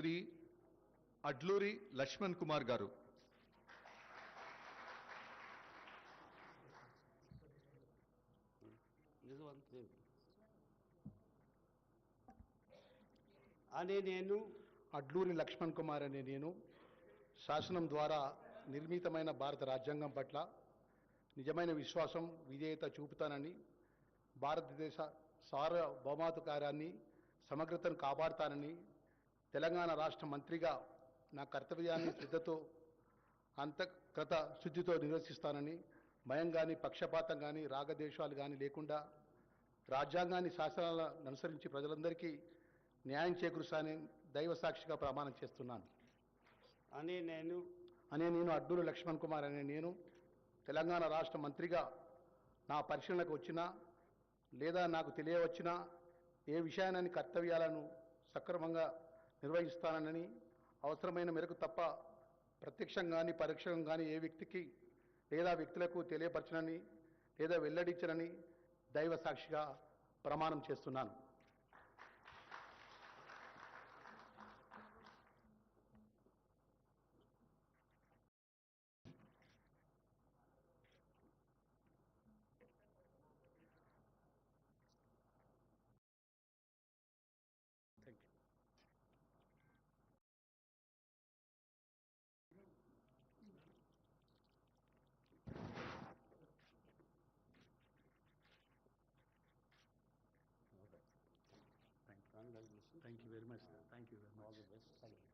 శ్రీ అడ్లూరి లక్ష్మణ్ కుమార్ గారు. అడ్లూరి లక్ష్మణ్ కుమార్ అనే నేను శాసనం ద్వారా నిర్మితమైన భారత రాజ్యాంగం పట్ల నిజమైన విశ్వాసం విధేయత చూపుతానని, భారతదేశ సార్వభౌమాధికారాన్ని సమగ్రతను కాపాడుతానని, తెలంగాణ రాష్ట్ర మంత్రిగా నా కర్తవ్యాన్ని శ్రద్ధతో అంతఃకృత శుద్ధితో నిర్వర్తిస్తానని, భయం కానీ పక్షపాతం కానీ రాగద్వేషాలు కానీ లేకుండా రాజ్యాంగాన్ని శాసనాలను అనుసరించి ప్రజలందరికీ న్యాయం చేకూరుస్తానని దైవ సాక్షిగా ప్రమాణం చేస్తున్నాను. నేను అడ్లూరి లక్ష్మణ్ కుమార్ అనే నేను తెలంగాణ రాష్ట్ర మంత్రిగా నా పరిశీలనకు వచ్చినా లేదా నాకు తెలియవచ్చినా ఏ విషయాన్ని కర్తవ్యాలను సక్రమంగా నిర్వహిస్తానని, అవసరమైన మేరకు తప్ప ప్రత్యక్షంగా కానీ పరోక్షంగా కానీ ఏ వ్యక్తికి లేదా వ్యక్తులకు తెలియపరచనని లేదా వెల్లడించనని దైవ సాక్షిగా ప్రమాణం చేస్తున్నాను. Thank you very much. Thank you very much. All the best. Thank you.